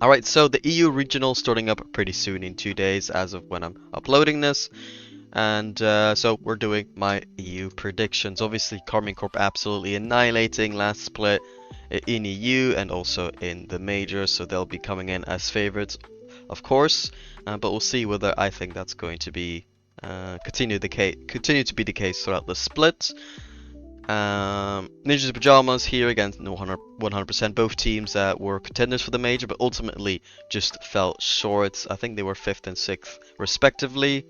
Alright, so the EU regional starting up pretty soon in 2 days as of when I'm uploading this. And so we're doing my EU predictions. Obviously, Karmine Corp absolutely annihilating last split in EU and also in the majors, so they'll be coming in as favorites, of course. But we'll see whether I think that's going to be continue to be the case throughout the split. Ninjas Pajamas here against 100%. Both teams that were contenders for the major, but ultimately just fell short. I think they were 5th and 6th respectively.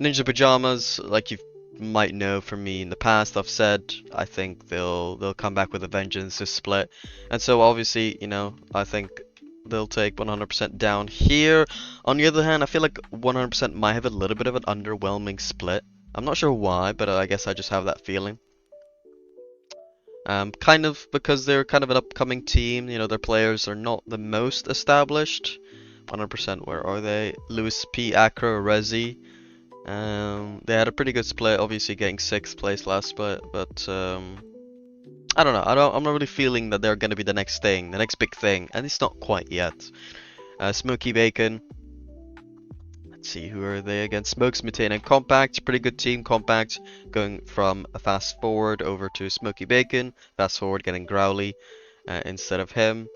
Ninja Pajamas, like you might know from me in the past, I've said I think they'll come back with a vengeance this split, and so obviously, you know, I think they'll take 100% down here. On the other hand, I feel like 100% might have a little bit of an underwhelming split. I'm not sure why, but I guess I just have that feeling. Kind of because they're kind of an upcoming team, you know, their players are not the most established. 100%, where are they? Lewis P, Acro, Rezi. They had a pretty good split, obviously getting 6th place last split, but I don't know. I'm not really feeling that they're gonna be the next thing, the next big thing, and it's not quite yet. Smoky Bacon. Let's see, who are they against? Smokes, Mutane, and Compact. Pretty good team, Compact going from a fast forward over to Smoky Bacon. Fast forward getting Growly instead of him.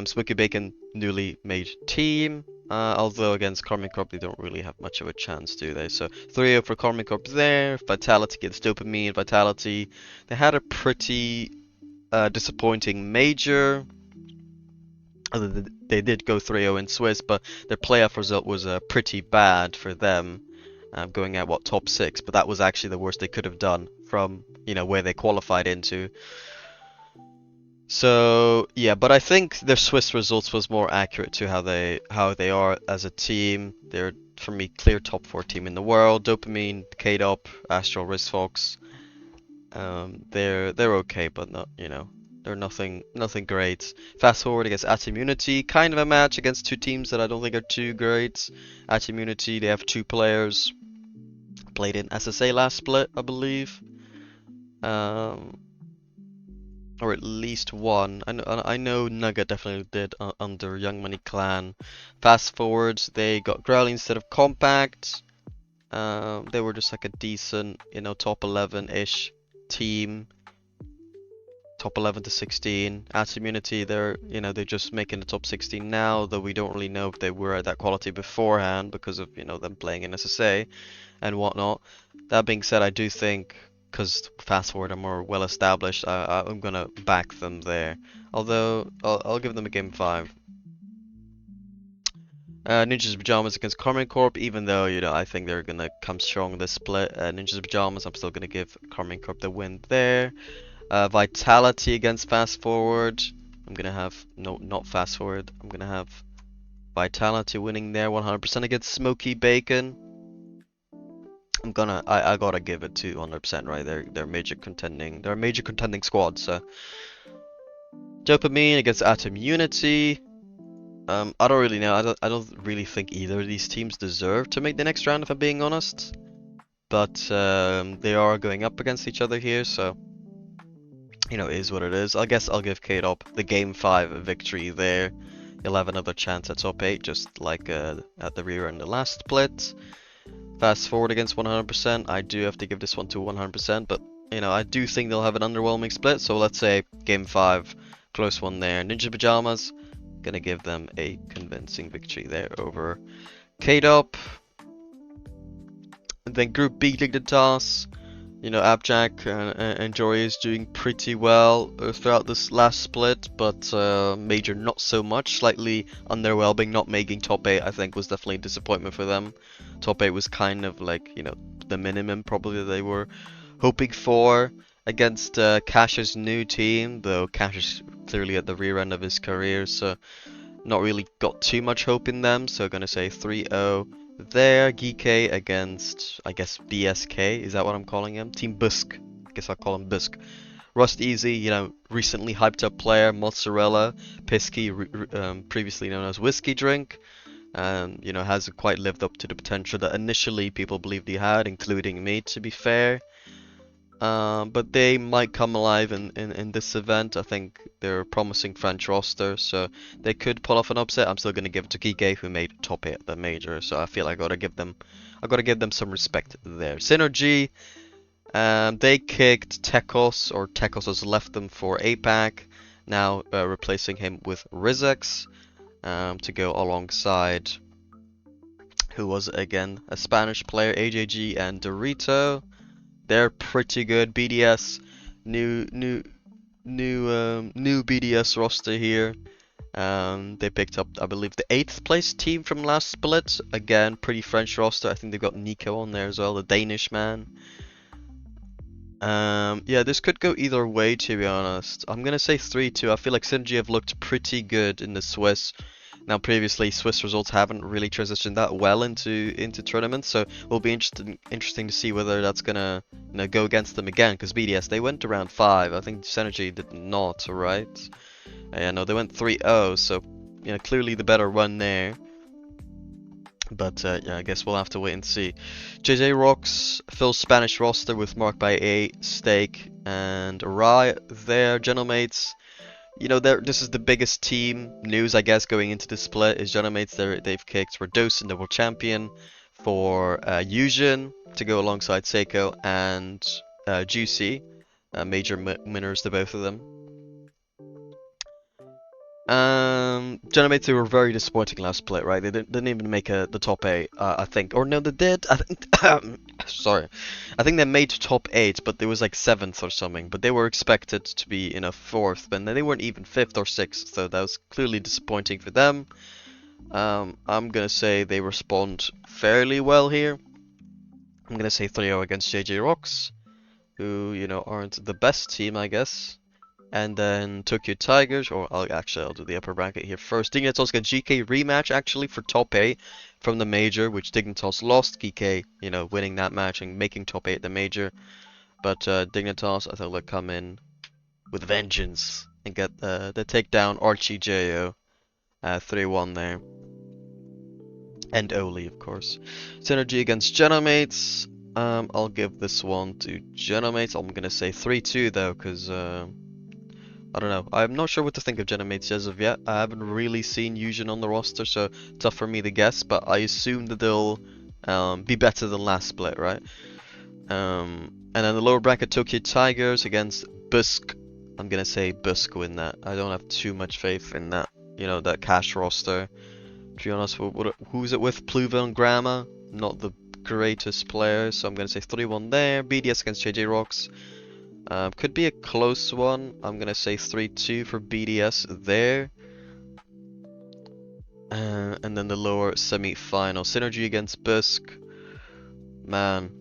Smoky Bacon, newly made team. Although against Karmine Corp, they don't really have much of a chance, do they? So 3-0 for Karmine Corp there. Vitality gets Dopamine. Vitality, they had a pretty disappointing major. Other than they did go 3-0 in Swiss, but their playoff result was pretty bad for them, going at what, top 6. But that was actually the worst they could have done from, you know, where they qualified into. So yeah, but I think their Swiss results was more accurate to how they are as a team. They're, for me, clear top 4 team in the world. Dopamine, K-Dop, Astral, Wristfox. They're okay, but not, you know, they're nothing great. Fast forward against At Immunity, kind of a match against 2 teams that I don't think are too great. At Immunity, they have 2 players played in SSA last split, I believe. Or at least one. I know Nugget definitely did under Young Money Clan. Fast forward, they got Growly instead of Compact. They were just like a decent, you know, top 11-ish team. Top 11 to 16. At Immunity, they're just making the top 16 now, though we don't really know if they were at that quality beforehand because of, you know, them playing in SSA and whatnot. That being said, I do think, because Fast Forward are more well established, I'm gonna back them there. Although I'll give them a game 5. Ninjas Pajamas against Karmine Corp, even though, you know, I think they're gonna come strong this split. Ninjas Pajamas, I'm still gonna give Karmine Corp the win there. Vitality against Fast Forward. I'm gonna have not Fast Forward. I'm gonna have Vitality winning there 100% against Smoky Bacon. I gotta give it to 100%, right? They're major contending. They're a major contending squad. So Dopamine against Atom Unity. I don't really know. I don't really think either of these teams deserve to make the next round, if I'm being honest. But they are going up against each other here, so you know, it is what it is. I guess I'll give K-Dop the game 5 victory there. He'll have another chance at top 8, just like at the rear in the last split. Fast forward against 100%. I do have to give this one to 100%, but you know, I do think they'll have an underwhelming split. So let's say game 5, close one there. Ninja Pajamas, gonna give them a convincing victory there over K-Dop. And then Group B, Dignitas. You know, Abjack and Jory is doing pretty well throughout this last split, but Major not so much. Slightly underwhelming, not making top 8 I think was definitely a disappointment for them. Top 8 was kind of like, you know, the minimum probably they were hoping for against Cash's new team, though Cash is clearly at the rear end of his career, so not really got too much hope in them, so gonna say 3-0. There, Geek against, I guess, BSK, is that what I'm calling him? Team Busk, I guess I'll call him Busk. Rust Easy, you know, recently hyped up player, Mozzarella, Pisky, previously known as Whiskey Drink, you know, hasn't quite lived up to the potential that initially people believed he had, including me, to be fair. But they might come alive in this event. I think they're a promising French roster, so they could pull off an upset. I'm still gonna give it to Kike, who made top 8 at the major, so I feel I gotta give them some respect there. Synergy, they kicked Tekos, or Tekos has left them for APAC, now replacing him with Rizex to go alongside, who was again a Spanish player, AJG and Dorito. They're pretty good. BDS, new BDS roster here. They picked up, I believe, the 8th place team from last split. Again, pretty French roster. I think they've got Nico on there as well, the Danish man. Yeah, this could go either way, to be honest. I'm gonna say 3-2. I feel like Synergy have looked pretty good in the Swiss. Now, previously, Swiss results haven't really transitioned that well into tournaments, so it'll be interesting to see whether that's gonna go against them again. Because BDS, they went to round 5. I think Synergy did not, right? Yeah, no, they went 3-0, so clearly the better run there. But yeah, I guess we'll have to wait and see. JJ Rocks, full Spanish roster with Mark by A, Steak, and Rai there. Gentlemates, this is the biggest team news, I guess, going into the split. Is Gentlemates, they've kicked Redos, the world champion, for Yujin to go alongside Seiko and Juicy, major winners, the both of them. Gentlemates, they were very disappointing last split, right? They didn't even make the top 8, I think. Or no, they did. I think. Sorry, I think they made top 8, but they was like 7th or something. But they were expected to be in a 4th, but they weren't even 5th or 6th. So that was clearly disappointing for them. I'm gonna say they respond fairly well here. I'm gonna say 3-0 against JJ Rocks, who aren't the best team, I guess. And then Tokyo Tigers, or I'll do the upper bracket here first. Dignitas got GK rematch actually for top 8 from the major, which Dignitas lost. GK, winning that match and making top 8 the major. But Dignitas, I thought, they'll come in with vengeance and get the takedown Archie Jo 3-1 there. And Oli, of course. Synergy against Gentlemates. I'll give this one to Gentlemates. I'm gonna say 3-2 though, because I don't know. I'm not sure what to think of Gentlemates as of yet. I haven't really seen Yujin on the roster, so tough for me to guess. But I assume that they'll be better than last split, right? And then the lower bracket, Tokyo Tigers against Busk. I'm gonna say Busk win that. I don't have too much faith in that, that cash roster. To be honest, who's it with? Pluva and Grandma, not the greatest players. So I'm gonna say 3-1 there. BDS against JJ Rocks. Could be a close one. I'm gonna say 3-2 for BDS there. And then the lower semi-final, Synergy against Busk. Man,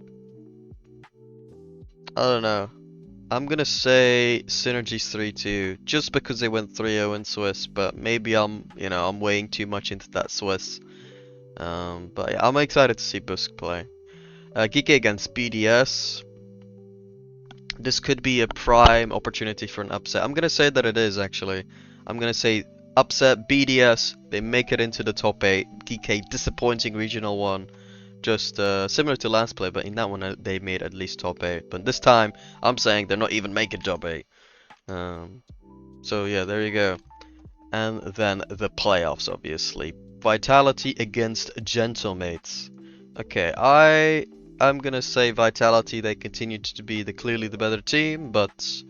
I don't know. I'm gonna say Synergy's 3-2, just because they went 3-0 in Swiss. But maybe I'm weighing too much into that Swiss. But yeah, I'm excited to see Busk play. Geeky against BDS. This could be a prime opportunity for an upset. I'm gonna say that it is, actually. I'm gonna say upset BDS. They make it into the top 8. GK disappointing regional 1. Just similar to last play, but in that one they made at least top 8. But this time I'm saying they're not even making top 8. So yeah, there you go. And then the playoffs, obviously. Vitality against Gentlemates. Okay, I'm gonna say Vitality. They continue to be clearly the better team, but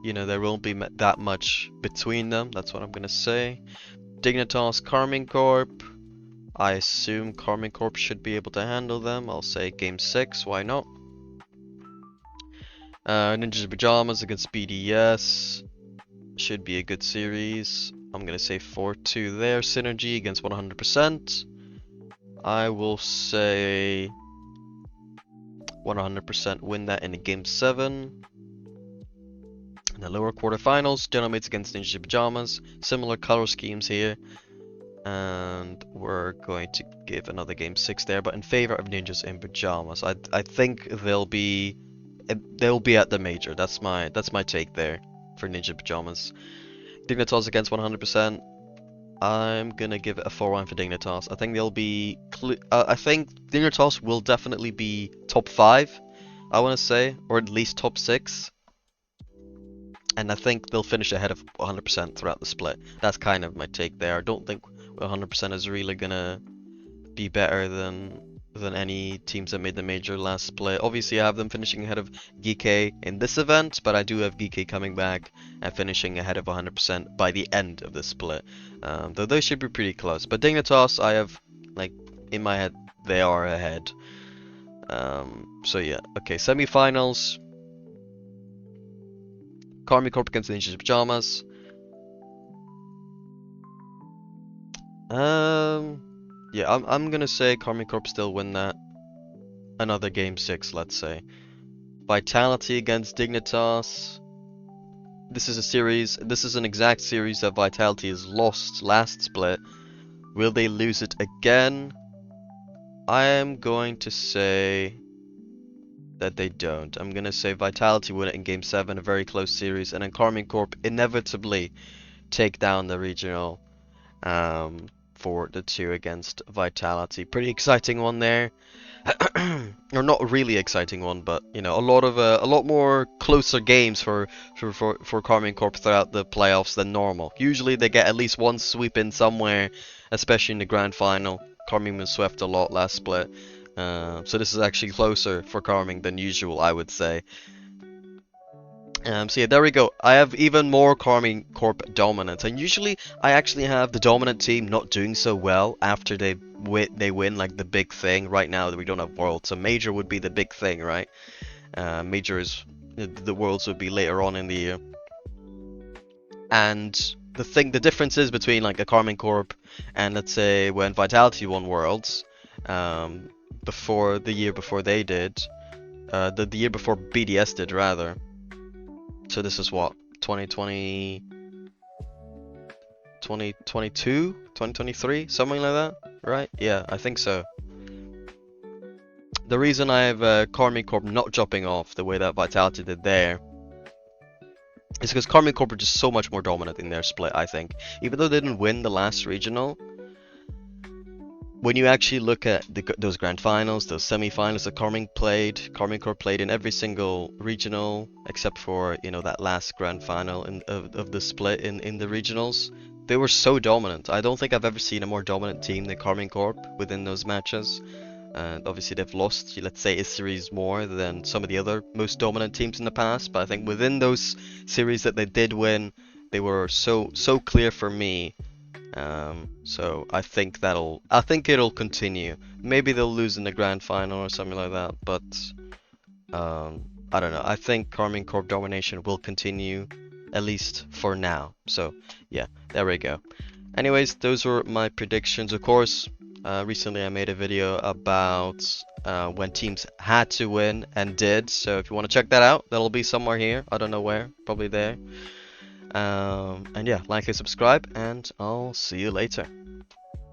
there won't be that much between them. That's what I'm gonna say. Dignitas, Karmine Corp. I assume Karmine Corp should be able to handle them. I'll say game 6. Why not? Ninjas Pajamas against BDS. Should be a good series. I'm gonna say 4-2 there. Synergy against 100%. I will say 100% win that in game 7. In the lower quarterfinals, Gentlemates against Ninja Pajamas. Similar color schemes here. And we're going to give another game 6 there, but in favor of Ninjas in Pajamas. I think they'll be at the major. That's my take there for Ninja Pajamas. Dignitas against 100%. I'm gonna give it a 4-1 for Dignitas. I think they'll be. I think Dignitas will definitely be top 5. I want to say, or at least top 6. And I think they'll finish ahead of 100% throughout the split. That's kind of my take there. I don't think 100% is really gonna be better than any teams that made the major last split. Obviously, I have them finishing ahead of GK in this event, but I do have GK coming back and finishing ahead of 100% by the end of the split. Though those should be pretty close. But Dignitas, I have, like, in my head, they are ahead. So yeah, okay, semifinals. Karmine Corp against the Ninjas Pajamas. Yeah, I'm gonna say Karmine Corp still win that. Another game 6, let's say. Vitality against Dignitas. This is a series. This is an exact series that Vitality has lost last split. Will they lose it again? I am going to say that they don't. I'm gonna say Vitality win it in game 7, a very close series, and then Karmine Corp inevitably take down the regional for the 2 against Vitality. Pretty exciting one there. Or not really exciting one, but you know, a lot more closer games for Karmine Corp throughout the playoffs than normal. Usually they get at least one sweep in somewhere, especially in the grand final. Karmine was swept a lot last split. So this is actually closer for Karmine than usual, I would say. So yeah, there we go. I have even more Karmine Corp dominance, and usually I actually have the dominant team not doing so well after they win like the big thing. Right now we don't have Worlds, so Major would be the big thing, right? Major is the Worlds would be later on in the year, and the difference is between like a Karmine Corp and let's say when Vitality won Worlds, before the year before they did, the year before BDS did rather. So this is what, 2020, 2022, 2023, something like that, right? Yeah, I think so. The reason I have Karmine Corp not dropping off the way that Vitality did there is because Karmine Corp are just so much more dominant in their split, I think. Even though they didn't win the last regional, when you actually look at those grand finals, those semi-finals that Karmine Corp played in every single regional except for, you know, that last grand final of the split in the regionals. They were so dominant. I don't think I've ever seen a more dominant team than Karmine Corp within those matches. And obviously they've lost, let's say, a series more than some of the other most dominant teams in the past. But I think within those series that they did win, they were so clear for me. So I think it'll continue. Maybe they'll lose in the grand final or something like that, but I don't know. I think Karmine Corp domination will continue, at least for now. So yeah, there we go. Anyways, those were my predictions. Of course, recently I made a video about when teams had to win and did. So if you want to check that out, that'll be somewhere here. I don't know where, probably there. And yeah, like and subscribe, and I'll see you later.